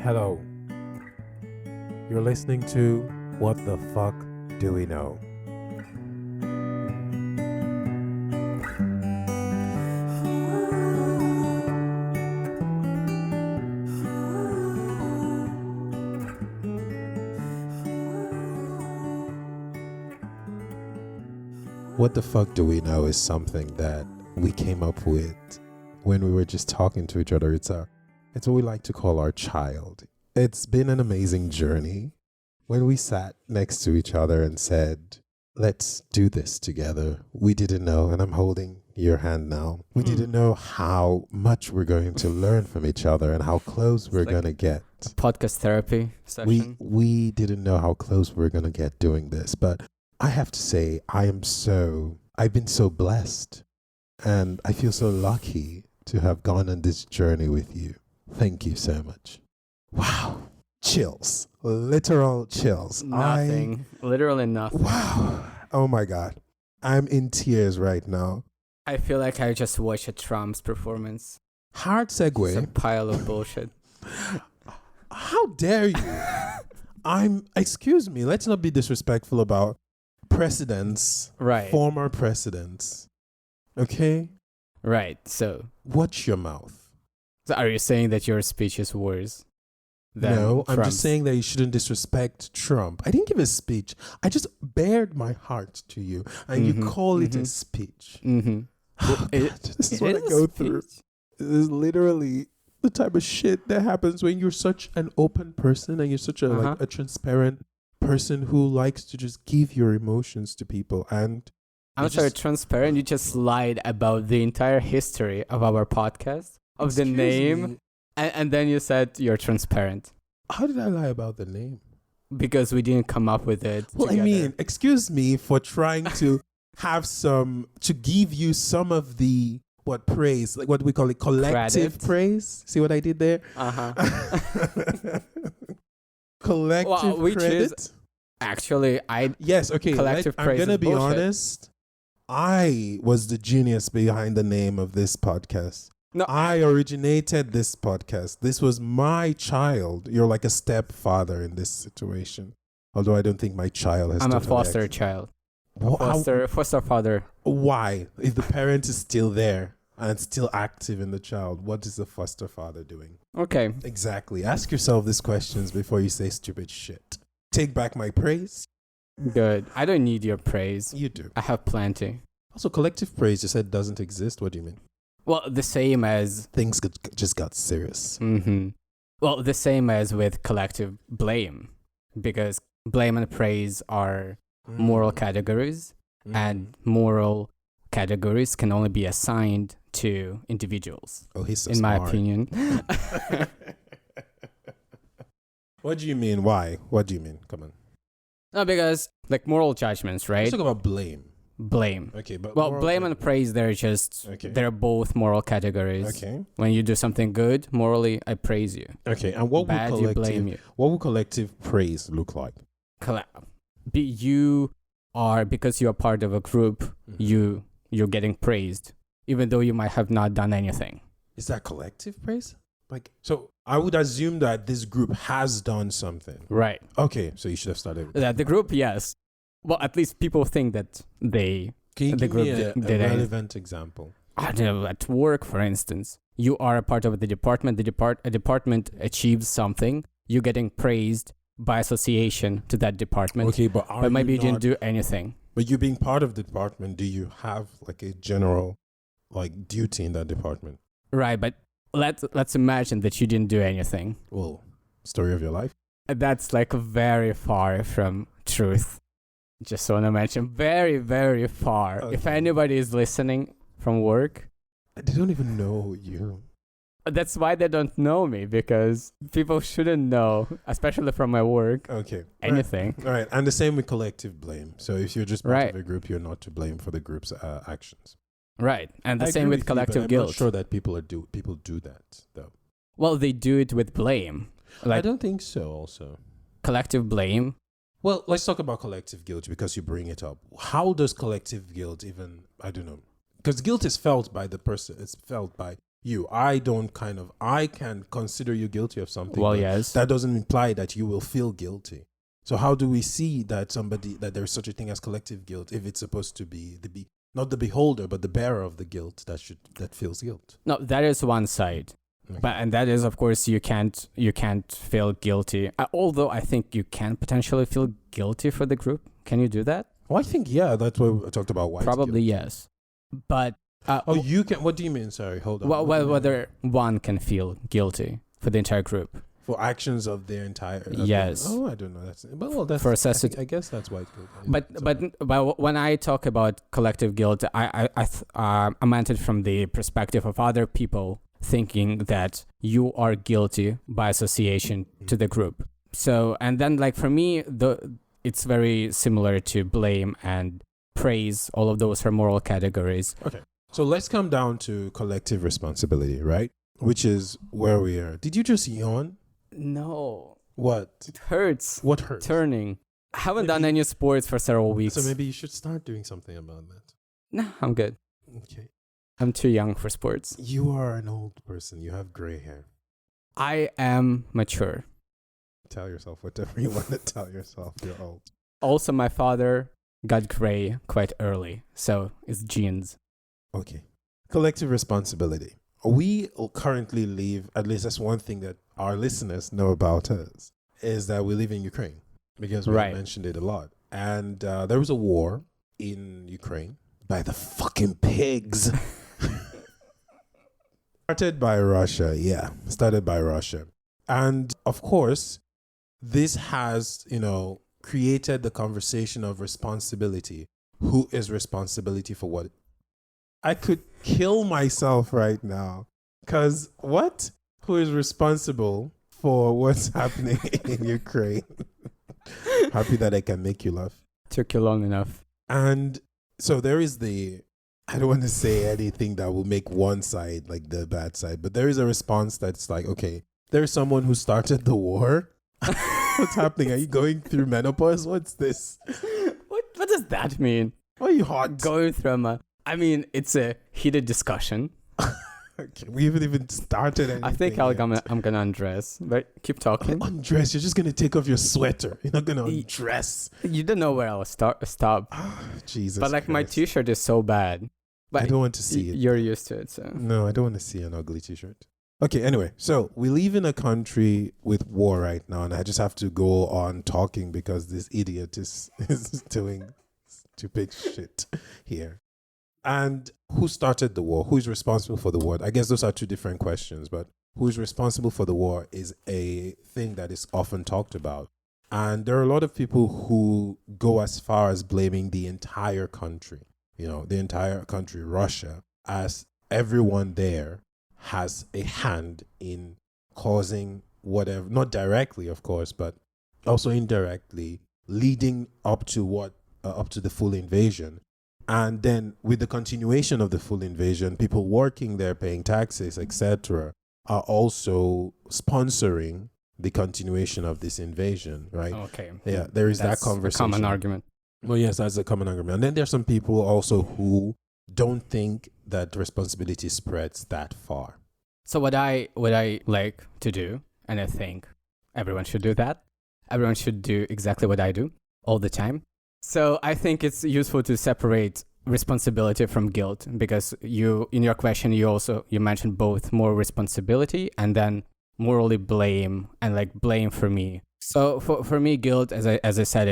Hello. You're listening to What the Fuck Do We Know? What the fuck do we know is something that we came up with when we were just talking to each other. It's what we like to call our child. It's been an amazing journey. When we sat next to each other and said, let's do this together, we didn't know, and I'm holding your hand now, we didn't know how much we're going to learn from each other and how close we're going to get. Podcast therapy session. We didn't know how close we're going to get doing this, but I have to say, I've been so blessed, and I feel so lucky to have gone on this journey with you. Thank you so much. Wow. Chills. Literal chills. Nothing. Literally nothing. Wow. Oh my God. I'm in tears right now. I feel like I just watched a Trump's performance. Hard segue. It's a pile of bullshit. How dare you? Excuse me, let's not be disrespectful about presidents. Right. Former presidents. Okay? Right. So watch your mouth. So are you saying that your speech is worse than No, I'm Trump's? just saying that you shouldn't disrespect Trump. I didn't give a speech. I just bared my heart to you, and you call it a speech. Oh, God, this is what I go through. This is literally the type of shit that happens when you're such an open person and you're such a transparent person who likes to just give your emotions to people. And I'm sorry, transparent. You just lied about the entire history of our podcast. Of the name, and then you said you're transparent. How did I lie about the name? Because we didn't come up with it together. I mean, excuse me for trying to to give you some of the, praise, like what we call it, collective praise. See what I did there? Collective credit. Actually, yes, okay. Collective praise. I'm going to be honest. I was the genius behind the name of this podcast. No, I originated this podcast. This was my child. You're like a stepfather in this situation. Although I don't think my child has. I'm a foster child. Foster father. Why? If the parent is still there and still active in the child, what is the foster father doing? Okay. Exactly. Ask yourself these questions before you say stupid shit. Take back my praise. Good. I don't need your praise. You do. I have plenty. Also, collective praise you said doesn't exist. What do you mean? Well, the same as... Things just got serious. Well, the same as with collective blame. Because blame and praise are moral categories. And moral categories can only be assigned to individuals. Oh, he's so in smart. My opinion. What do you mean? Why? What do you mean? Come on. No, because like moral judgments, right? Let's talk about blame. Blame. Okay, but blame and praise, they're both moral categories. Okay. When you do something good, morally, I praise you. Okay, and what Bad, would you blame you. What would collective praise look like? You are, because you are part of a group, you're getting praised, even though you might have not done anything. Is that collective praise? So I would assume that this group has done something. Right. Okay, so you should have started with that. The group, yes. Well, at least people think that they... Can you the give me a relevant example? I don't know, at work, for instance. You are a part of the department. A department achieves something. You're getting praised by association to that department. Okay, but maybe you didn't do anything. But you being part of the department, do you have like a general duty in that department? Right, but let's imagine that you didn't do anything. Well, story of your life? That's very far from truth. Just want to mention, very, very far. Okay. If anybody is listening from work... They don't even know you. That's why they don't know me, because people shouldn't know, especially from my work, anything. All right, and the same with collective blame. So if you're just part of a group, you're not to blame for the group's actions. Right, and the same with collective guilt. I'm not sure that people do that, though. Well, they do it with blame. I don't think so, also. Collective blame... Well, let's talk about collective guilt because you bring it up. How does collective guilt even, I don't know, because guilt is felt by the person. It's felt by you. I can consider you guilty of something. Well, but yes. that doesn't imply that you will feel guilty. So how do we see that there's such a thing as collective guilt if it's supposed to be not the beholder but the bearer of the guilt that feels guilt? No, that is one side. Okay. And that is, of course, you can't feel guilty. Although I think you can potentially feel guilty for the group. Can you do that? Well, I think, yeah, that's what I talked about. White Probably guilt. yes. But you can. What do you mean? Sorry, hold on. well, whether one can feel guilty for the entire group. For actions of their entire. Yes. I don't know. That's for assessed. I guess that's white guilt. But when I talk about collective guilt, I meant it from the perspective of other people thinking that you are guilty by association to the group. So, and then like for me, it's very similar to blame and praise. All of those are moral categories. Okay. So let's come down to collective responsibility, right? Which is where we are. Did you just yawn? No. What? It hurts. What hurts? Turning. I haven't done any sports for several weeks. So maybe you should start doing something about that. No, I'm good. Okay. I'm too young for sports. You are an old person. You have gray hair. I am mature. Tell yourself whatever you want to tell yourself. You're old. Also, my father got gray quite early, so it's genes. Okay. Collective responsibility. We currently live, at least that's one thing that our listeners know about us, is that we live in Ukraine because we mentioned it a lot. And there was a war in Ukraine by the fucking pigs. Started by Russia. And of course, this has, created the conversation of responsibility. Who is responsibility for what? I could kill myself right now. Because what? Who is responsible for what's happening in Ukraine? Happy that I can make you laugh. Took you long enough. And so there is I don't want to say anything that will make one side like the bad side, but there is a response that's like, okay, there's someone who started the war. What's happening? Are you going through menopause? What's this? What does that mean? Why are you hot? Going through it's a heated discussion. Okay, we haven't even started anything. I think I'm gonna undress, but keep talking. Undress? You're just gonna take off your sweater. You're not gonna undress. You don't know where I'll stop. Jesus. But like Christ. my t-shirt is so bad. But I don't want to see it. You're used to it, so. No, I don't want to see an ugly t-shirt. Okay, anyway, so we live in a country with war right now, and I just have to go on talking because this idiot is doing stupid shit here. And who started the war? Who is responsible for the war? I guess those are two different questions, but who is responsible for the war is a thing that is often talked about. And there are a lot of people who go as far as blaming the entire country, the entire country, Russia, as everyone there has a hand in causing whatever, not directly, of course, but also indirectly leading up to the full invasion. And then with the continuation of the full invasion, people working there, paying taxes, etc., are also sponsoring the continuation of this invasion, right? Okay. Yeah, there is that conversation. A common argument. Well, yes, that's a common argument. And then there's some people also who don't think that responsibility spreads that far. So what I like to do, and I think everyone should do that. Everyone should do exactly what I do all the time. So I think it's useful to separate responsibility from guilt, because in your question you mentioned both moral responsibility and then morally blame, and like blame for me. So for me, guilt, as I said,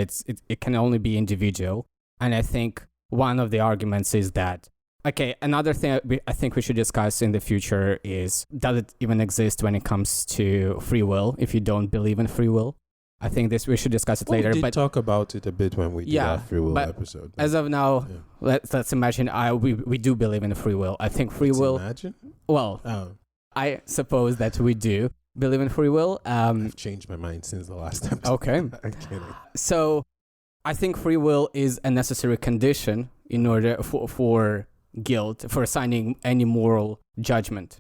it can only be individual. And I think one of the arguments is that, okay, another thing I think we should discuss in the future is, does it even exist when it comes to free will, if you don't believe in free will? I think we should discuss it later. We did talk about it a bit when we did our free will episode. But as of now, let's imagine we do believe in free will. I think free will. Imagine? Well, I suppose that we do believe in free will. I've changed my mind since the last episode. Okay. I'm kidding. So I think free will is a necessary condition in order for guilt, for assigning any moral judgment.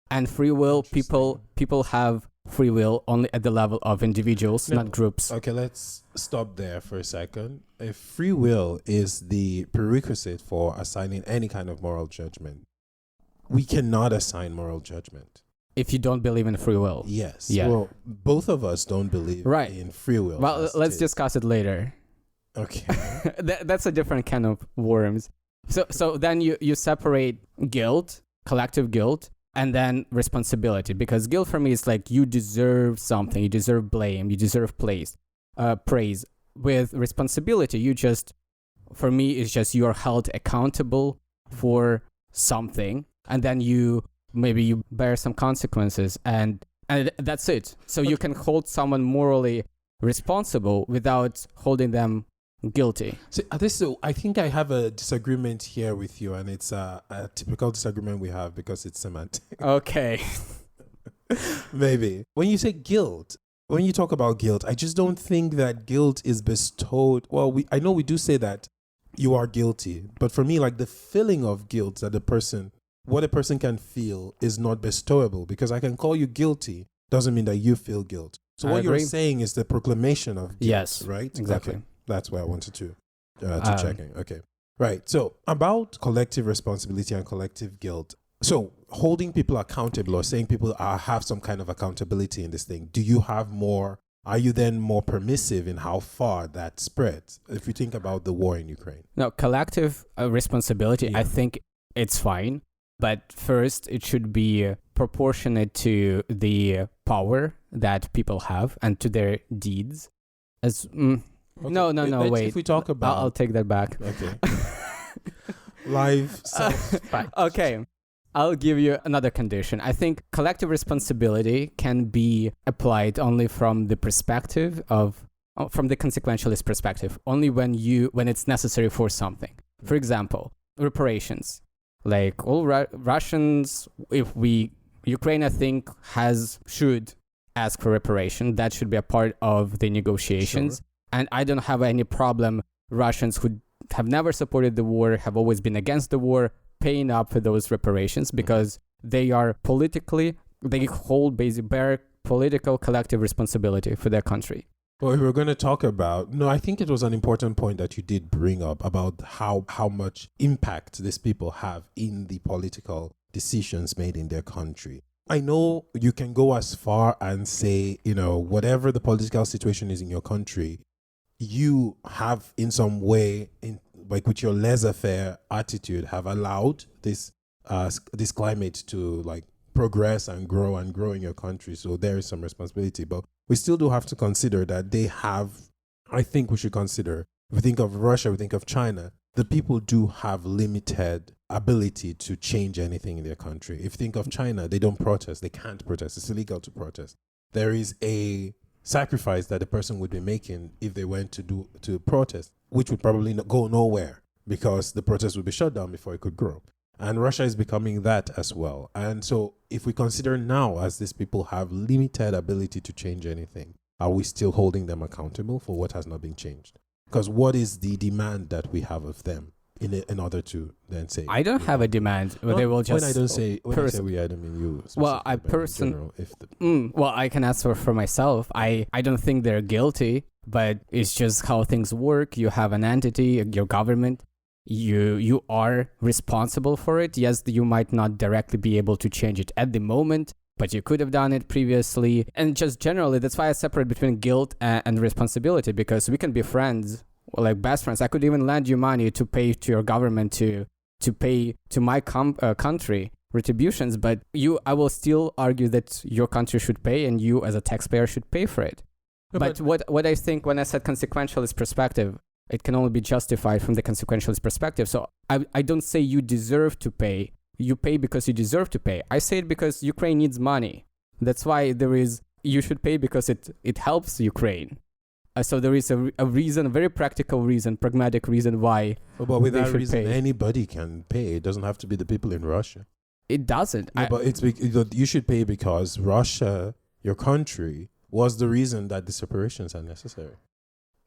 And free will, people have free will only at the level of individuals, not groups. Okay, let's stop there for a second. If free will is the prerequisite for assigning any kind of moral judgment, we cannot assign moral judgment. If you don't believe in free will. Yes. Yeah. Well, both of us don't believe in free will. Well, let's discuss it later. Okay. That's a different kind of worms. So then you separate guilt, collective guilt, and then responsibility. Because guilt for me is like you deserve something, you deserve blame, you deserve praise. With responsibility, for me, it's just you're held accountable for something, and then maybe you bear some consequences, and that's it. So you can hold someone morally responsible without holding them guilty. So I think I have a disagreement here with you, and it's a typical disagreement we have because it's semantic. Okay. Maybe. When you say guilt, when you talk about guilt, I just don't think that guilt is bestowed. Well, I know we do say that you are guilty, but for me, like the feeling of guilt that what a person can feel is not bestowable, because I can call you guilty doesn't mean that you feel guilt. So what you're saying is the proclamation of guilt, yes, right? Exactly. Okay. That's why I wanted to check in. Okay. Right. So about collective responsibility and collective guilt. So holding people accountable or saying people have some kind of accountability in this thing. Are you then more permissive in how far that spreads? If you think about the war in Ukraine. No, collective responsibility, I think it's fine. But first, it should be proportionate to the power that people have and to their deeds. Okay. No, wait. If we talk about... I'll take that back. Okay. Live Okay. I'll give you another condition. I think collective responsibility can be applied only from the perspective from the consequentialist perspective, only when it's necessary for something. For example, reparations. Like all Russians, Ukraine, I think, should ask for reparation. That should be a part of the negotiations. Sure. And I don't have any problem Russians who have never supported the war, have always been against the war, paying up for those reparations, because they hold bear political collective responsibility for their country. Well, we were going to talk about... No, I think it was an important point that you did bring up about how much impact these people have in the political decisions made in their country. I know you can go as far and say, whatever the political situation is in your country, you have in some way, like with your laissez-faire attitude, have allowed this climate to like progress and grow in your country. So there is some responsibility, but we still do have to consider that I think we should consider, if we think of Russia, we think of China, the people do have limited ability to change anything in their country. If you think of China, they don't protest. They can't protest. It's illegal to protest. There is a sacrifice that a person would be making if they went to protest, which would probably go nowhere because the protest would be shut down before it could grow. And Russia is becoming that as well. And so if we consider now, as these people have limited ability to change anything, are we still holding them accountable for what has not been changed? Because what is the demand that we have of them in order to then say... I don't have a demand. They will just... When I say we, I don't mean you. Well, I can answer for myself. I don't think they're guilty, but it's just how things work. You have an entity, your government. You are responsible for it. Yes, you might not directly be able to change it at the moment, but you could have done it previously. And just generally, that's why I separate between guilt and responsibility, because we can be friends, like best friends. I could even lend you money to pay to your government to pay to my country retributions, but I will still argue that your country should pay and you as a taxpayer should pay for it. But what I think when I said consequentialist perspective, it can only be justified from the consequentialist perspective. So I don't say you deserve to pay. You pay because you deserve to pay. I say it because Ukraine needs money. That's why you should pay, because it helps Ukraine. So there is a reason, a very practical reason, pragmatic reason why. But with that reason, anybody can pay. It doesn't have to be the people in Russia. It doesn't. No, but you should pay because Russia, your country, was the reason that the separations are necessary.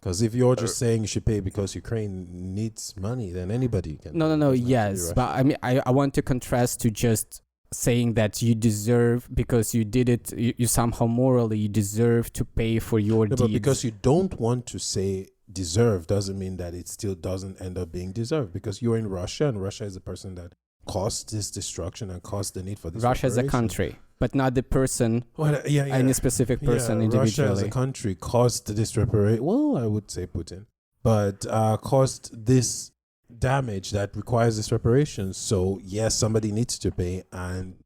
Because if you're just saying you should pay because Ukraine needs money, then anybody can. No. Yes, but I mean, I want to contrast to just saying that you deserve, because you did it, you somehow morally you deserve to pay for your deeds. But because you don't want to say deserve doesn't mean that it still doesn't end up being deserved, because you're in Russia and Russia is a person that caused this destruction and caused the need for this Russia as a reparation. country, but not the person, any specific person individually. Russia as a country caused this reparation. Well, I would say Putin, but caused this damage that requires this reparation. So yes, somebody needs to pay, and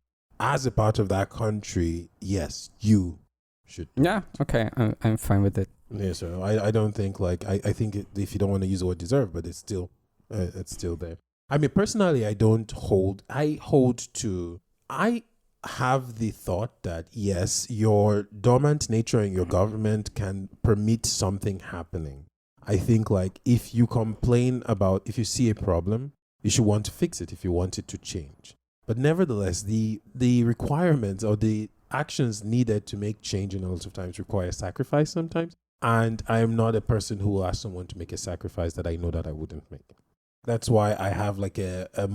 as a part of that country, yes, you should. Yeah, okay, I'm fine with it. Yeah, so I don't think like I think if you don't want to use the word deserve, but it's still there. I mean, personally, I have the thought that yes, your dormant nature in your government can permit something happening. I think like if you see a problem, you should want to fix it if you want it to change. But nevertheless, the requirements or the actions needed to make change in a lot of times require sacrifice sometimes. And I am not a person who will ask someone to make a sacrifice that I know that I wouldn't make. That's why I have like I have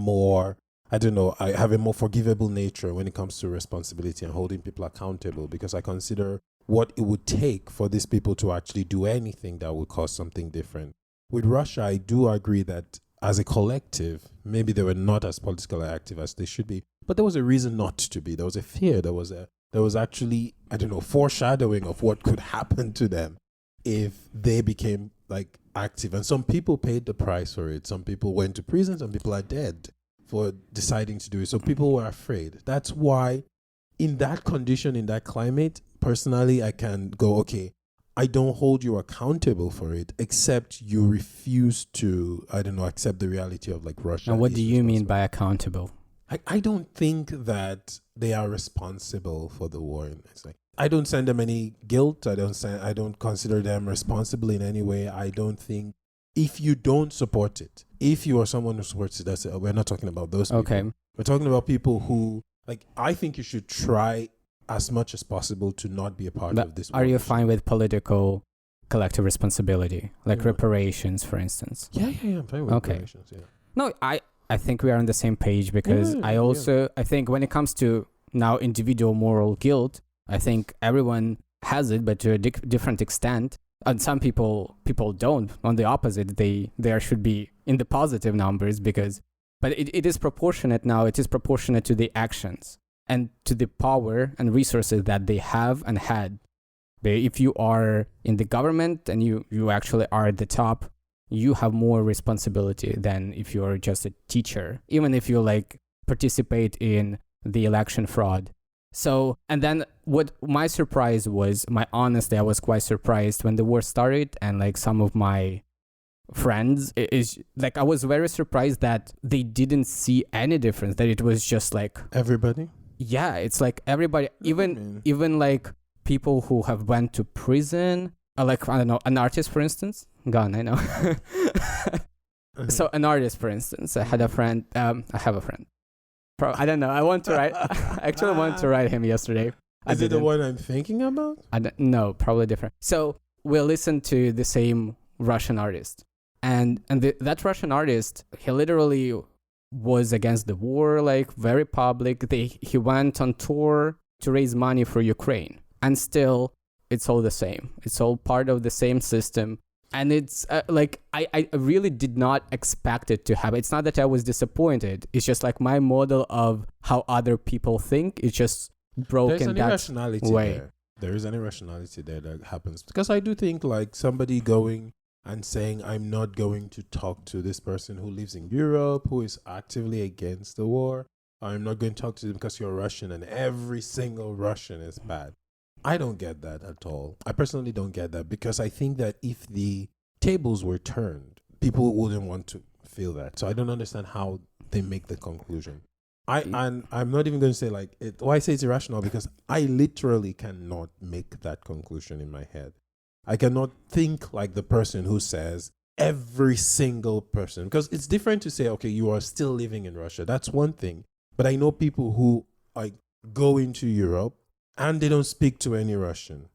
a more forgivable nature when it comes to responsibility and holding people accountable, because I consider what it would take for these people to actually do anything that would cause something different. With Russia, I do agree that as a collective, maybe they were not as politically active as they should be, but there was a reason not to be. There was a fear. There was actually, foreshadowing of what could happen to them if they became like active. And some people paid the price for it. Some people went to prison. Some people are dead for deciding to do it. So people were afraid. That's why in that condition, in that climate, personally, I can go, okay, I don't hold you accountable for it, except you refuse to, accept the reality of like Russia. And what do you mean by accountable? I don't think that they are responsible for the war. It's like, I don't send them any guilt. I don't consider them responsible in any way. I don't think, if you don't support it, if you are someone who supports it, we're not talking about those people. Okay. We're talking about people who, like, I think you should try as much as possible to not be a part of this. Are you fine with political collective responsibility, like reparations, for instance? Yeah, I'm fine with reparations, yeah. No, I think we are on the same page, because I think when it comes to now individual moral guilt, I think everyone has it, but to a different extent. And some people don't. On the opposite, there should be in the positive numbers, but it is proportionate now. It is proportionate to the actions and to the power and resources that they have and had. If you are in the government and you actually are at the top, you have more responsibility than if you are just a teacher, even if you like participate in the election fraud. So, and then what my surprise was, honestly, I was quite surprised when the war started, and like some of my friends is like, I was very surprised that they didn't see any difference, that it was just like everybody. Yeah, it's like everybody, even like people who have went to prison, like, I don't know, an artist, for instance, gone, I know. So an artist, for instance, I have a friend. I don't know. I actually want to write him yesterday. Is it the one I'm thinking about? No, probably different. So we listened to the same Russian artist, and that Russian artist, he literally was against the war, like very public. He went on tour to raise money for Ukraine, and still, it's all the same. It's all part of the same system. And it's like, I really did not expect it to happen. It's not that I was disappointed. It's just like my model of how other people think is just broken that way. There is an irrationality there that happens. Because I do think like somebody going and saying, I'm not going to talk to this person who lives in Europe, who is actively against the war. I'm not going to talk to them because you're Russian and every single Russian is bad. I don't get that at all. I personally don't get that, because I think that if the tables were turned, people wouldn't want to feel that. So I don't understand how they make the conclusion. And I'm not even going to say like it. Why I say it's irrational, because I literally cannot make that conclusion in my head. I cannot think like the person who says every single person, because it's different to say, okay, you are still living in Russia. That's one thing. But I know people who like go into Europe and they don't speak to any Russian.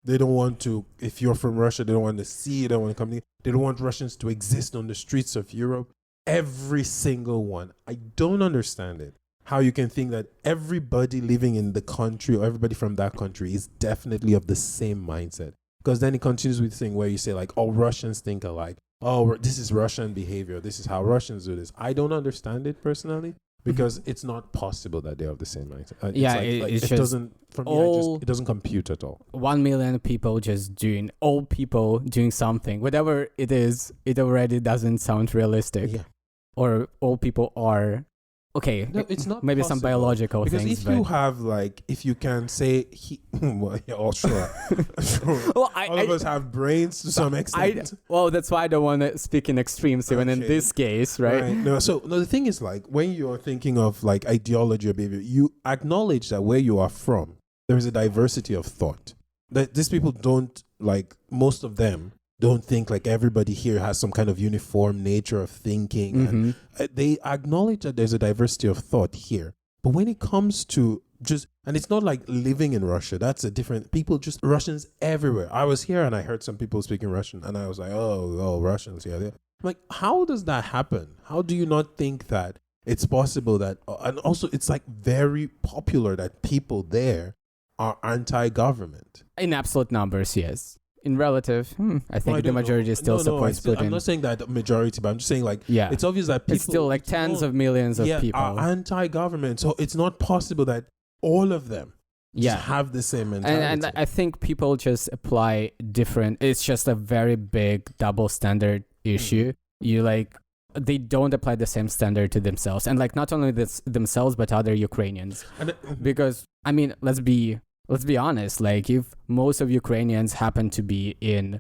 They don't want to, if you're from Russia, they don't want to see you, they don't want to come in. They don't want Russians to exist on the streets of Europe. Every single one. I don't understand it. How you can think that everybody living in the country or everybody from that country is definitely of the same mindset. Because then it continues with the thing where you say like, all Russians think alike. Oh, this is Russian behavior. This is how Russians do this. I don't understand it personally. because it's not possible that they have the same mindset. Yeah, it just doesn't. For me, it doesn't compute at all. 1 million people just doing, all people doing something, whatever it is, it already doesn't sound realistic. Yeah. Or all people are. Okay, No, it's not maybe some possible. biological Because things. if you have if you can say well, yeah, oh, sure, sure. Well, all of us have brains to some extent. Well, that's why I don't want to speak in extremes, even in this case, right? No, the thing is, when you're thinking of ideology or behavior, you acknowledge that where you are from, there is a diversity of thought. That these people don't most of them don't think everybody here has some kind of uniform nature of thinking. Mm-hmm. And they acknowledge that there's a diversity of thought here. But when it comes to and it's not like living in Russia, that's a different, people, just Russians everywhere. I was here and I heard some people speaking Russian and I was like, oh, Russians, yeah. I'm like, how does that happen? How do you not think that it's possible that, and also it's very popular that people there are anti-government? In absolute numbers, yes. In relative, I think the majority still supports Putin. I'm not saying that the majority, but I'm just saying yeah, it's obvious that people, it's still tens of millions of people are anti-government. So it's not possible that all of them just have the same mentality. And I think people just apply different. It's just a very big double standard issue. You they don't apply the same standard to themselves, and not only themselves but other Ukrainians. Because I mean, let's be honest, if most of Ukrainians happen to be in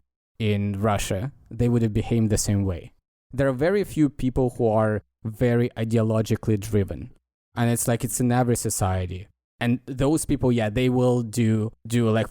Russia, they would behave the same way. There are very few people who are very ideologically driven. And it's in every society. And those people, they will do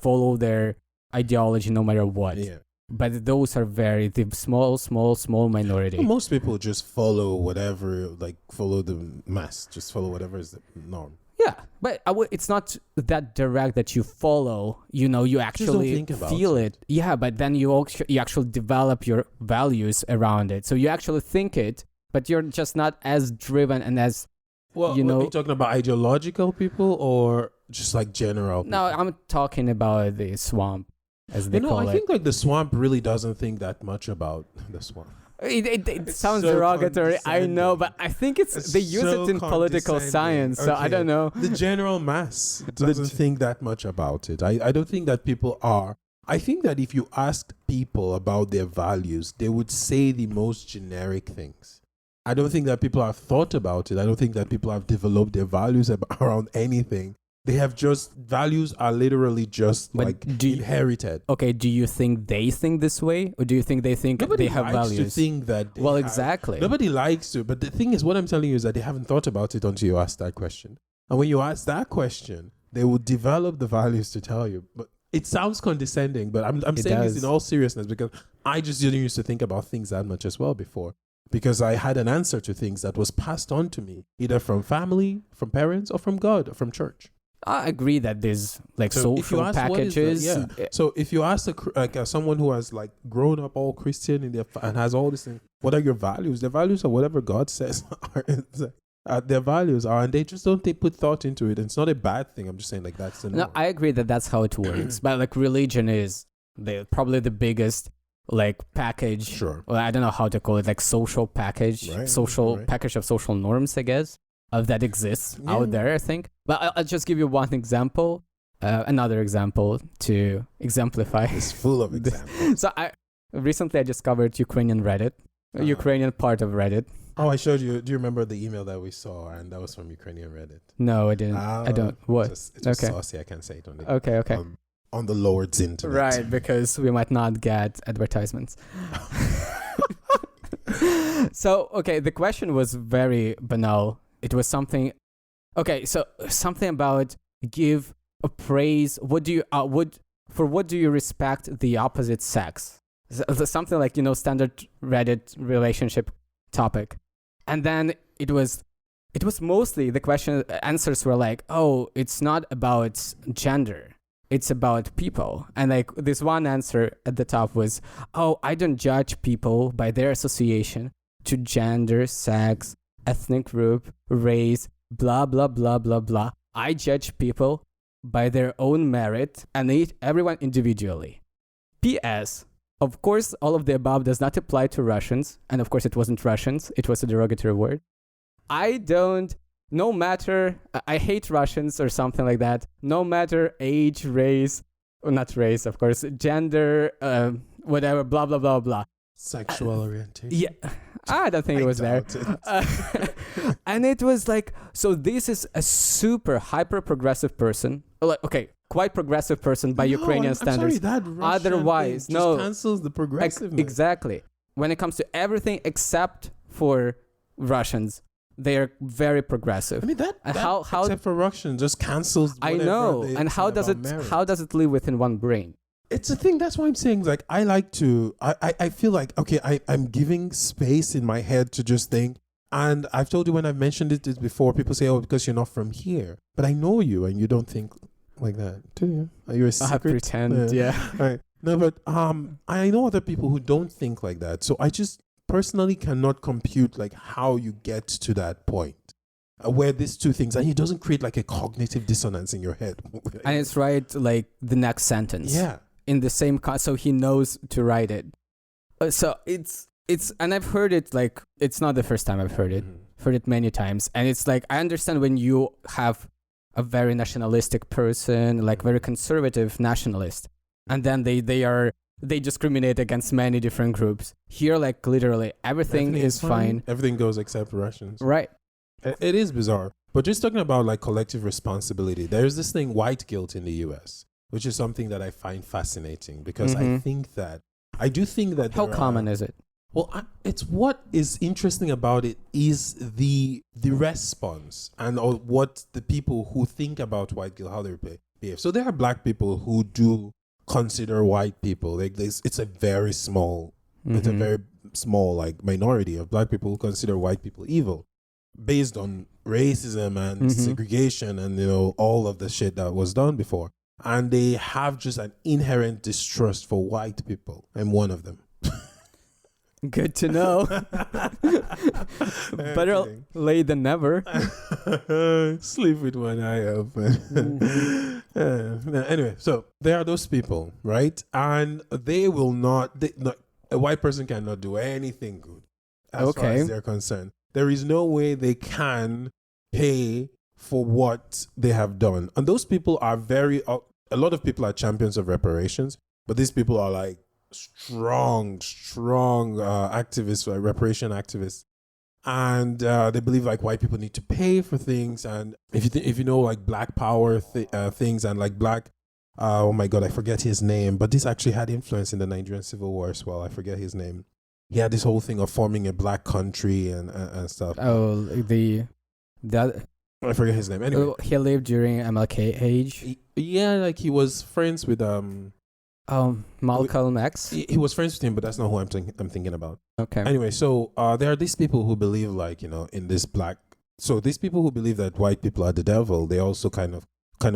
follow their ideology no matter what. Yeah. But those are the small minority. Well, most people just follow whatever, follow the mass, just follow whatever is the norm. Yeah, but it's not that direct that you follow. You actually feel it. Yeah, but then you actually develop your values around it. So you actually think it, but you're just not as driven and as, Well, are you talking about ideological people or just general people? No, I'm talking about the swamp, as they call it. I think the swamp really doesn't think that much about the swamp. It sounds so derogatory, I know, but I think they use it in political science, so I don't know. The general mass doesn't think that much about it. I don't think that people are. I think that if you asked people about their values, they would say the most generic things. I don't think that people have thought about it. I don't think that people have developed their values around anything. They have values are literally just inherited. Okay, do you think they think this way? Or do you think they think nobody they have likes values? to think that exactly. Nobody likes to. But the thing is, what I'm telling you is that they haven't thought about it until you ask that question. And when you ask that question, they will develop the values to tell you. But it sounds condescending, but I'm saying this in all seriousness because I just didn't used to think about things that much as well before. Because I had an answer to things that was passed on to me, either from family, from parents, or from God, or from church. I agree that there's social packages. So if you ask someone who has grown up all Christian and has all these things, what are your values? Their values are whatever God says are their values are, and they just don't put thought into it. And it's not a bad thing. I'm just saying that's the norm. No, I agree that's how it works. But religion is probably the biggest package. Sure. Well, I don't know how to call it, social package, package of social norms, I guess. That exists out there, I think. But I'll just give you one example, another example to exemplify. It's full of examples. So recently I discovered Ukrainian Reddit, Ukrainian part of Reddit. Oh, I showed you. Do you remember the email that we saw? And that was from Ukrainian Reddit. No, I didn't. I don't. What? It's just saucy. I can't say it on the Okay. On the Lord's internet. Right, because we might not get advertisements. So, the question was very banal. It was something about give a praise. What do you respect the opposite sex? Something standard Reddit relationship topic. And then it was mostly the answers were it's not about gender. It's about people. And this one answer at the top was, I don't judge people by their association to gender, sex, ethnic group, race, blah, blah, blah, blah, blah. I judge people by their own merit and eat everyone individually. P.S. Of course, all of the above does not apply to Russians. And of course, it wasn't Russians. It was a derogatory word. I don't no matter, I hate Russians or something like that. No matter age, race, or not race, of course, gender, whatever, blah, blah, blah, blah. Sexual orientation. Yeah, I don't think it was there. And it was like, so this is a super hyper progressive person. Like, okay, quite progressive person by Ukrainian standards. I'm sorry, that Russian Otherwise, thing no, just cancels the progressiveness. Exactly. When it comes to everything except for Russians, they are very progressive. I mean that how except for Russians just cancels. I know. And how does it live within one brain? It's a thing. That's why I'm saying, like, I feel like, okay, I'm giving space in my head to just think. And I've told you when I've mentioned it before, people say, oh, because you're not from here. But I know you and you don't think like that, do you? Are you a secret? I pretend, yeah. Right. No, but I know other people who don't think like that. So I just personally cannot compute like how you get to that point. Where these two things, and it doesn't create like a cognitive dissonance in your head. And it's right, like the next sentence. Yeah. In the same so he knows to write it. So it's and I've heard it, like, it's not the first time I've heard it. Mm-hmm. Heard it many times, and it's like, I understand when you have a very nationalistic person, like very conservative nationalist, and then they discriminate against many different groups. Here, like, literally everything is fine. Everything goes except Russians. Right. It is bizarre. But just talking about like collective responsibility, there's this thing, white guilt in the US, which is something that I find fascinating because I do think that how common is it? Well, it's what is interesting about it is the response and or what the people who think about white guilt, how they behave. So there are black people who do consider white people like this. It's a very small, like minority of black people who consider white people evil, based on racism and segregation and all of the shit that was done before. And they have just an inherent distrust for white people. I'm one of them. Good to know. Better late than never. Sleep with one eye open. Anyway, so there are those people, right? And they will not, a white person cannot do anything good as far as they're concerned. There is no way they can pay for what they have done. And those people are a lot of people are champions of reparations, but these people are like strong activists, like reparation activists. And they believe like white people need to pay for things. And if you know like black power things and like black, oh my God, I forget his name, but this actually had influence in the Nigerian Civil War as well. I forget his name. He had this whole thing of forming a black country and stuff. Oh, I forget his name. Anyway, he lived during MLK age. Like he was friends with Malcolm X. He was friends with him, but that's not who I'm thinking about. Okay. Anyway, so there are these people who believe like in this black. So these people who believe that white people are the devil, they also kind of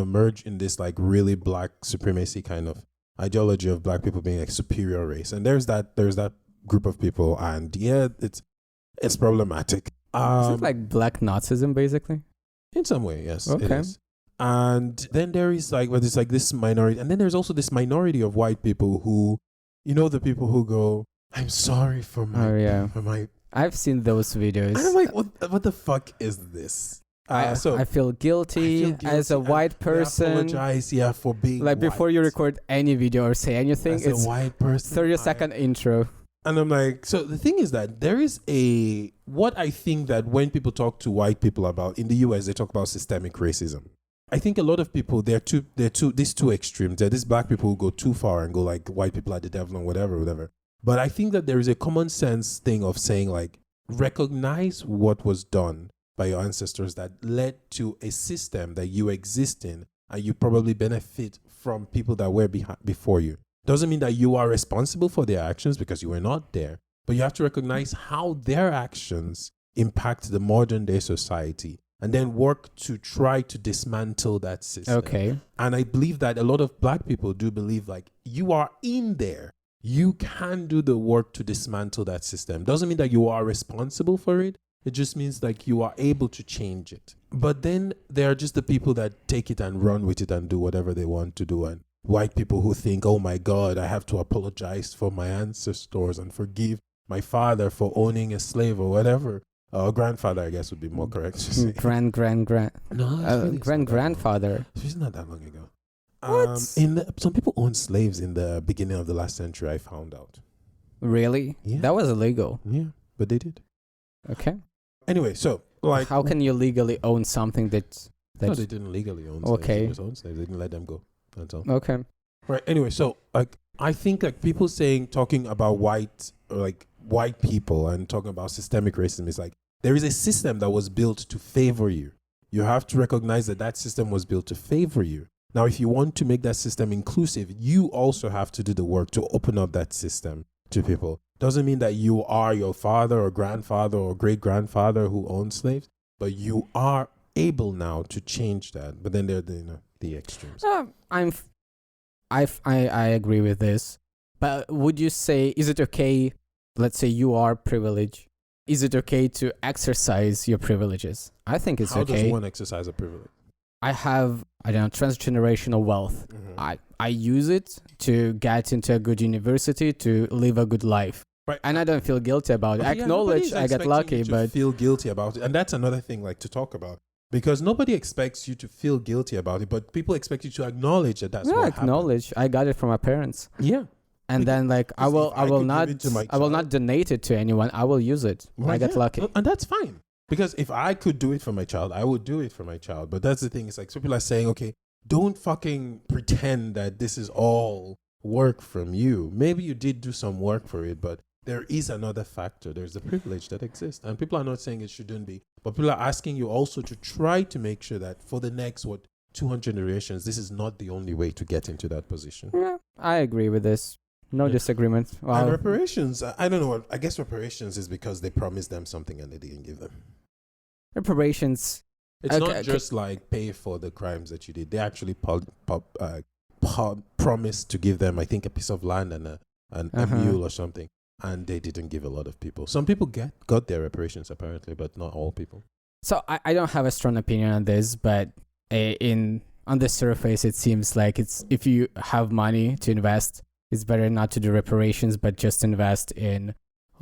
merge in this like really black supremacy kind of ideology of black people being a superior race. And there's that group of people, and it's problematic. Is it like black Nazism basically? In some way, yes. Okay. It is. And then there is like, well, there's like this minority, and then there's also this minority of white people who, the people who go, I'm sorry for my. I've seen those videos. And I'm like, what the fuck is this? I feel guilty as a white person. Apologize, for being like white. Before you record any video or say anything, as it's a white person, 30-second intro. And I'm like, so the thing is that there is what I think that when people talk to white people about in the US, they talk about systemic racism. I think a lot of people, they're these two extremes. There are these black people who go too far and go like white people are the devil and whatever. But I think that there is a common sense thing of saying like, recognize what was done by your ancestors that led to a system that you exist in, and you probably benefit from people that were before you. Doesn't mean that you are responsible for their actions because you were not there, but you have to recognize how their actions impact the modern day society and then work to try to dismantle that system. Okay. And I believe that a lot of black people do believe like you are in there. You can do the work to dismantle that system. Doesn't mean that you are responsible for it. It just means like you are able to change it. But then there are just the people that take it and run with it and do whatever they want to do. And white people who think, oh my God, I have to apologize for my ancestors and forgive my father for owning a slave or whatever. grandfather, I guess would be more correct to say. Grand No, grandfather. It's not that long ago. What? Some people owned slaves in the beginning of the last century. I found out. Really? Yeah. That was illegal. Yeah, but they did. Okay. Anyway, so like, how can you legally own something that? No, they didn't legally own slaves. Okay. They just owned slaves. They didn't let them go. That's all. Okay. Right. Anyway, so like, I think like people talking about white people and talking about systemic racism is like, there is a system that was built to favor you. You have to recognize that system was built to favor you. Now, if you want to make that system inclusive, you also have to do the work to open up that system to people. Doesn't mean that you are your father or grandfather or great grandfather who owned slaves, but you are able now to change that. But then there are the extremes. I agree with this, but would you say, is it okay? Let's say you are privileged. Is it okay to exercise your privileges? I think it's okay. How does one exercise a privilege? I have, transgenerational wealth. Mm-hmm. I use it to get into a good university, to live a good life. Right. And I don't feel guilty about it. I acknowledge I got lucky, but feel guilty about it. And that's another thing like to talk about. Because nobody expects you to feel guilty about it, but people expect you to acknowledge that that's what acknowledge. happened. I got it from my parents. Yeah. And then like I will not donate it to anyone. I will use it. I got lucky. And that's fine. Because if I could do it for my child, I would do it for my child. But that's the thing. It's like people are saying, okay, don't fucking pretend that this is all work from you. Maybe you did do some work for it, but there is another factor. There's the privilege that exists. And people are not saying it shouldn't be. But people are asking you also to try to make sure that for the next, 200 generations, this is not the only way to get into that position. Yeah, I agree with this. No disagreement. Wow. And reparations, I don't know. I guess reparations is because they promised them something and they didn't give them. Reparations. It's not just like pay for the crimes that you did. They actually promised to give them, I think, a piece of land and a mule or something. And they didn't give a lot of people. Some people got their reparations apparently, but not all people. So I don't have a strong opinion on this, but on the surface, it seems like it's if you have money to invest, it's better not to do reparations, but just invest in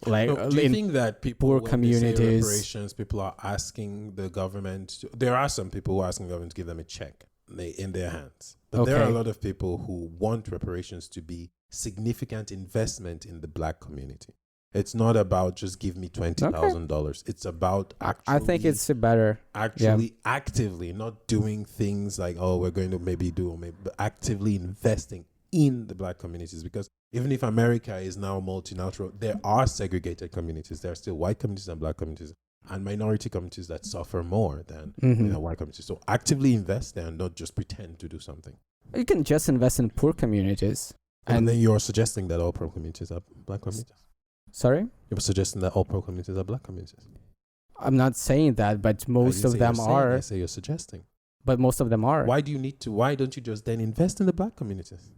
do you think that people, poor when communities, they say reparations, people are asking the government? There are some people who are asking the government to give them a check in their hands, but there are a lot of people who want reparations to be significant investment in the black community. It's not about just give me $20,000. It's about actually. I think it's better. Actually, actively, not doing things like, oh, we're going to but actively investing in the black communities. Because even if America is now multinational, there are segregated communities. There are still white communities and black communities and minority communities that suffer more than white communities. So actively invest there and not just pretend to do something. You can just invest in poor communities. And then you're suggesting that all poor communities are black communities? Sorry? You're suggesting that all poor communities are black communities? I'm not saying that, but most of them are. I say you're suggesting. But most of them are. Why don't you just then invest in the black communities?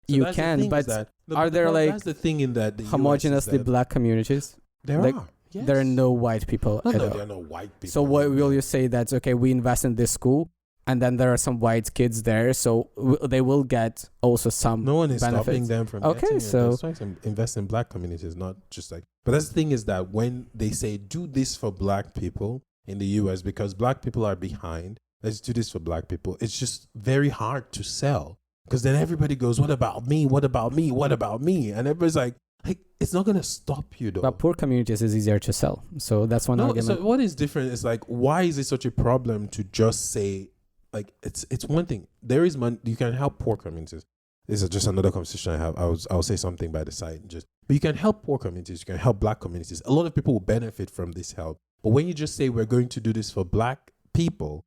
So you can, but are there that's the thing in that homogeneously black communities? There are. Yes. There are no white people at all. There are no white people. So what will you say that's okay, we invest in this school and then there are some white kids there, so they will get also some No one is benefits. stopping them from getting it. That's why invest in black communities, not just like... But that's the thing is that when they say do this for black people in the US because black people are behind, let's do this for black people, it's just very hard to sell. Because then everybody goes, what about me? What about me? What about me? And everybody's like, hey, it's not going to stop you though. But poor communities is easier to sell. So that's one argument. So what is different is like, why is it such a problem to just say, like, it's one thing. There is money. You can help poor communities. This is just another conversation I have. I'll say something by the side. But you can help poor communities. You can help black communities. A lot of people will benefit from this help. But when you just say we're going to do this for black people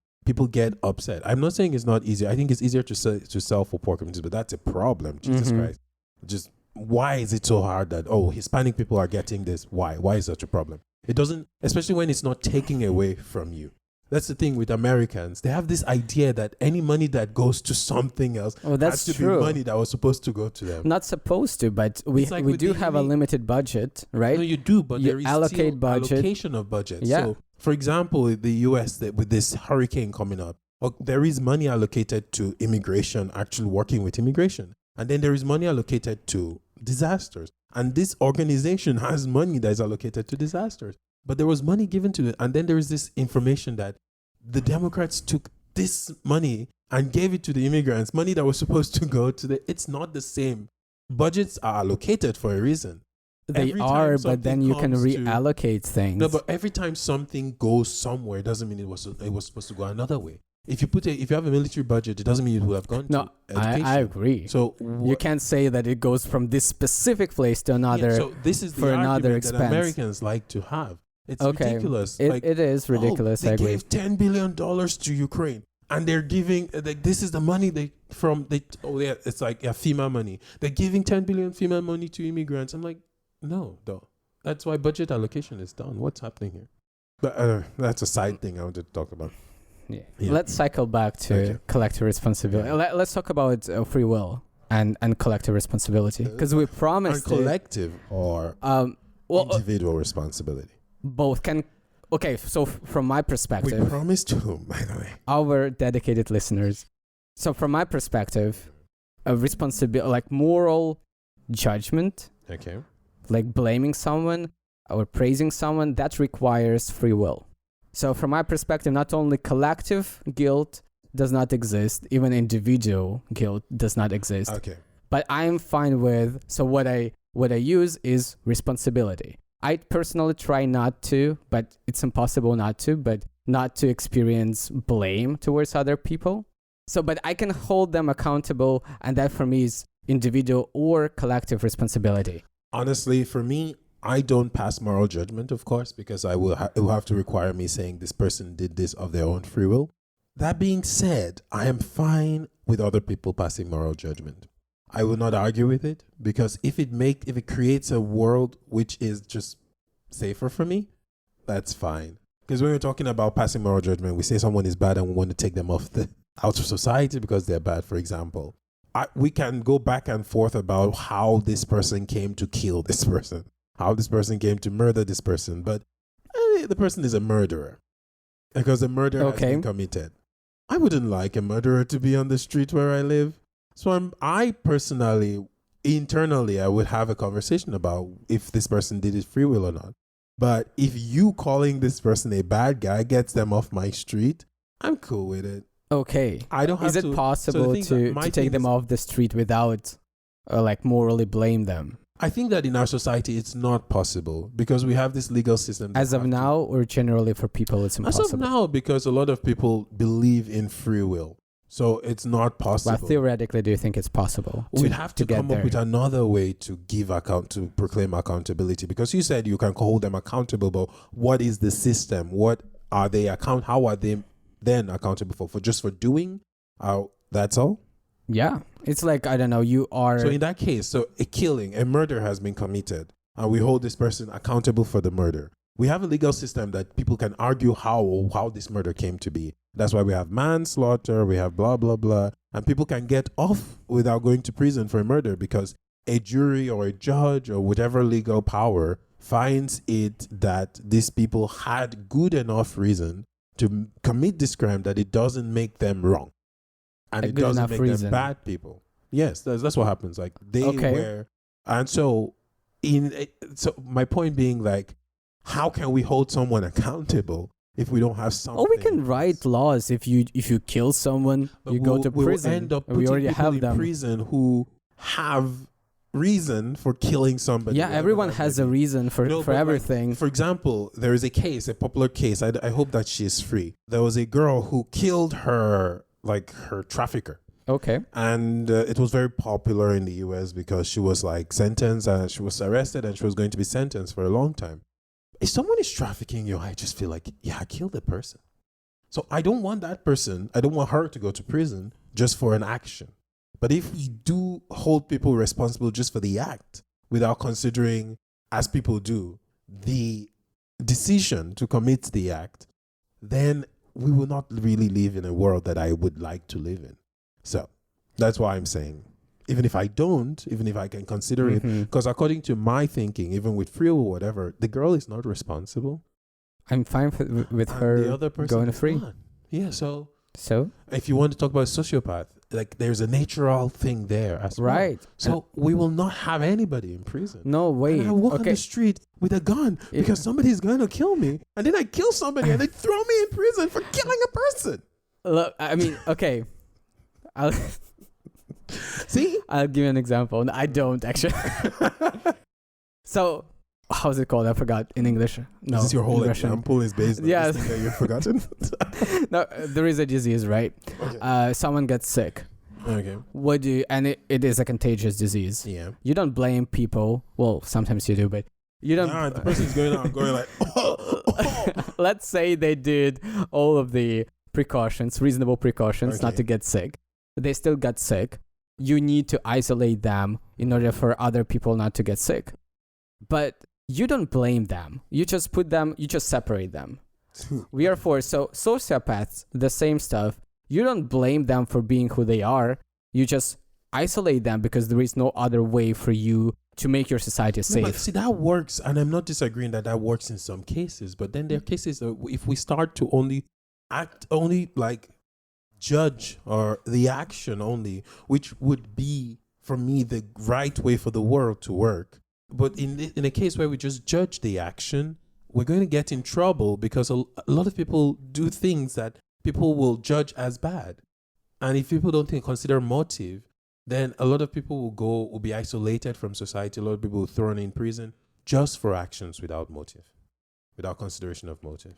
get upset. I'm not saying it's not easy. I think it's easier to sell for poor communities, but that's a problem. Jesus Christ. Just why is it so hard that, Hispanic people are getting this? Why? Why is such a problem? It doesn't, especially when it's not taking away from you. That's the thing with Americans. They have this idea that any money that goes to something else has to be money that was supposed to go to them. Not supposed to, but we do have a limited budget, right? No, you do, but there is allocate still budget. Allocation of budget. Yeah. So, for example, in the US, with this hurricane coming up, there is money allocated to immigration, actually working with immigration. And then there is money allocated to disasters. And this organization has money that is allocated to disasters. but there was money given to it. And then there is this information that the Democrats took this money and gave it to the immigrants, money that was supposed to go to the, it's not the same. Budgets are allocated for a reason. They Every are, time but then something you can comes to- reallocate things. No, but every time something goes somewhere, doesn't mean it was supposed to go another way. If you have a military budget, it doesn't mean it would have gone No, to education. I agree. So You can't say that it goes from this specific place to another. so this is the for another argument expense. that Americans like to have. It's Okay. ridiculous. It is ridiculous. They I agree. gave $10 billion to Ukraine, and they're giving this is the money it's like FEMA money. They're giving 10 billion FEMA money to immigrants. I'm like, no, though. That's why budget allocation is done. What's happening here? But that's a side thing I wanted to talk about. Yeah. Yeah. Let's cycle back to Okay. collective responsibility. Yeah. Let's talk about free will and collective responsibility, because we And promised to, collective or well, individual responsibility. both can. Okay, so from my We perspective, promised to whom, by the way? our dedicated listeners. So from my perspective, a responsibility, like moral judgment, Okay. like blaming someone or praising someone, that requires free will. So from my perspective, not only collective guilt does not exist, even individual guilt does not exist. Okay. But I'm fine with, so what I use is responsibility. I personally try not to, but it's impossible not to, but not to experience blame towards other people. So, but I can hold them accountable, and that for me is individual or collective responsibility. Honestly, for me, I don't pass moral judgment, of course, because it will have to require me saying this person did this of their own free will. That being said, I am fine with other people passing moral judgment. I will not argue with it, because if it creates a world which is just safer for me, that's fine. Because when we're talking about passing moral judgment, we say someone is bad and we want to take them out of society because they're bad, for example. We can go back and forth about how this person came to kill this person, how this person came to murder this person, but the person is a murderer because a murder has been committed. I wouldn't like a murderer to be on the street where I live. So I personally, internally, I would have a conversation about if this person did it free will or not. But if you calling this person a bad guy gets them off my street, I'm cool with it. Okay. I don't have Is it to, possible to take them off the street without like morally blame them? I think that in our society it's not possible because we have this legal system. As of now, or generally for people, it's impossible? As of now, because a lot of people believe in free will. So it's not possible. But theoretically, do you think it's possible? We'd have to come up with another way to to proclaim accountability. Because you said you can hold them accountable, but what is the system? What are they how are they then accountable for just for doing? That's all? Yeah. It's like, I don't know, you are... So in that case, a murder has been committed, and we hold this person accountable for the murder. We have a legal system that people can argue how this murder came to be. That's why we have manslaughter, we have blah, blah, blah. And people can get off without going to prison for a murder because a jury or a judge or whatever legal power finds it that these people had good enough reason to commit this crime that it doesn't make them wrong. And it doesn't make them bad people. Yes, that's what happens. Like they were. And so my point being, like, how can we hold someone accountable if we don't have something? Oh, we can write laws. If you kill someone, you go to prison. We'll end up we already people have in them. prison who have reason for killing somebody. Yeah, everyone has a reason for everything. Like, for example, there is a popular case. I hope that she is free. There was a girl who killed her trafficker. Okay. And it was very popular in the US because she was sentenced and she was arrested and she was going to be sentenced for a long time. If someone is trafficking you, I just feel like, yeah, I killed the person. So I don't want that person, I don't want her to go to prison just for an action. But if we do hold people responsible just for the act without considering, as people do, the decision to commit the act, then we will not really live in a world that I would like to live in. So that's why I'm saying, even if I can consider it, because according to my thinking, even with free will or whatever, the girl is not responsible. I'm fine with her the other person going free. Not. Yeah, so So If you want to talk about sociopath, like there's a natural thing there as well. right. So we will not have anybody in prison. No way. And I walk on Okay. the street with a gun because somebody's going to kill me. And then I kill somebody and they throw me in prison for killing a person. Look, I mean, okay. I'll See? I'll give you an example. No, I don't actually. So, how's it called? I forgot in English. No, Is this your whole in Russian. example is based on Yes. this thing that you've forgotten? No, there is a disease, right? Okay. Someone gets sick. Okay. What do you, and it is a contagious disease. Yeah. You don't blame people. Well, sometimes you do, but you don't. Nah, the person's going out going like, Let's say they did all of the precautions, reasonable precautions, not Okay. to get sick. They still got sick. You need to isolate them in order for other people not to get sick. But you don't blame them. You just separate them. We are for so sociopaths, the same stuff. You don't blame them for being who they are. You just isolate them because there is no other way for you to make your society No, safe. but see, that works, and I'm not disagreeing that works in some cases. But then there are cases that if we start to only like judge or the action only, which would be for me the right way for the world to work. But in a case where we just judge the action, we're going to get in trouble because a lot of people do things that people will judge as bad, and if people don't consider motive, then a lot of people will be isolated from society. A lot of people will be thrown in prison just for actions without motive, without consideration of motive.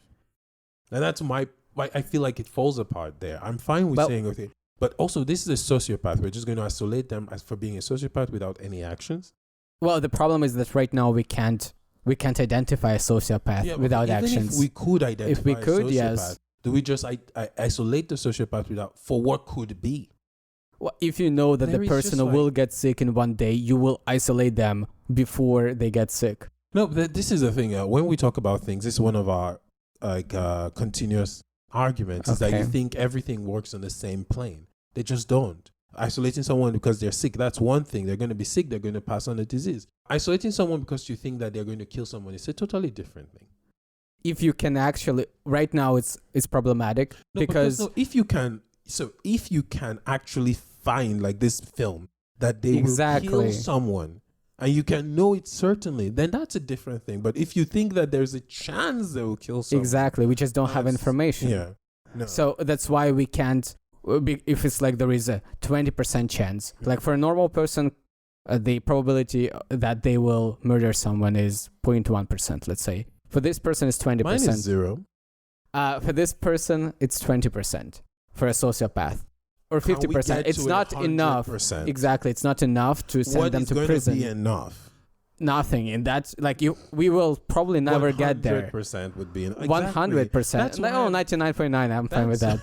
And that's why I feel like it falls apart there. I'm fine with saying, okay, but also this is a sociopath. We're just going to isolate them as for being a sociopath without any actions. Well, the problem is that right now we can't identify a sociopath without even actions. If we could identify If we could, a sociopath, yes. do we just isolate the sociopath without for what could be? Well, if you know that There the is person just like- will get sick in one day, you will isolate them before they get sick. No, this is the thing. When we talk about things, this is one of our continuous arguments. Is that Okay. you think everything works on the same plane. They just don't. Isolating someone because they're sick, that's one thing. They're going to be sick. They're going to pass on the disease. Isolating someone because you think that they're going to kill someone is a totally different thing. If you can actually, right now it's problematic because if you can actually find like this film that they Exactly. will kill someone and you can know it certainly, then that's a different thing. But if you think that there's a chance they will kill someone, exactly, we just don't have that's- information. Yeah. No. So that's why we can't. If it's like there is a 20% chance, like for a normal person, the probability that they will murder someone is 0.1%. Let's say for this person it's 20%. Mine is 0. For this person it's 20% for a sociopath, or Can we 50%. get It's to not enough. 100%? Exactly, it's not enough to send What them is to going prison. to be enough? Nothing, and that's like we will probably never get there. 100% would be enough. 100%. That's Like, why- 99.9. I'm fine with that.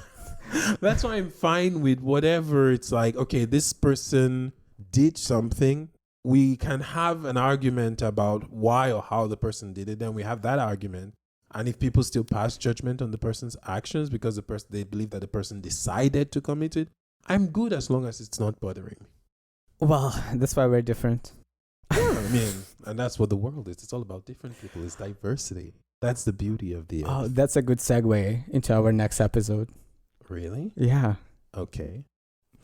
That's why I'm fine with whatever. It's like, okay, this person did something. We can have an argument about why or how the person did it. Then we have that argument. And if people still pass judgment on the person's actions because they believe that the person decided to commit it, I'm good as long as it's not bothering me. Well, that's why we're different. Yeah, I mean, and that's what the world is. It's all about different people. It's diversity. That's the beauty of the Oh, earth. that's a good segue into our next episode. Really? Yeah. Okay.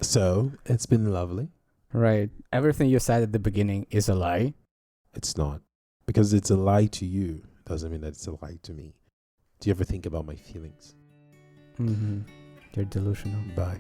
So it's been lovely. Right. Everything you said at the beginning is a lie. It's not. Because it's a lie to you doesn't mean that it's a lie to me. Do you ever think about my feelings? Mm-hmm. You're delusional. Bye.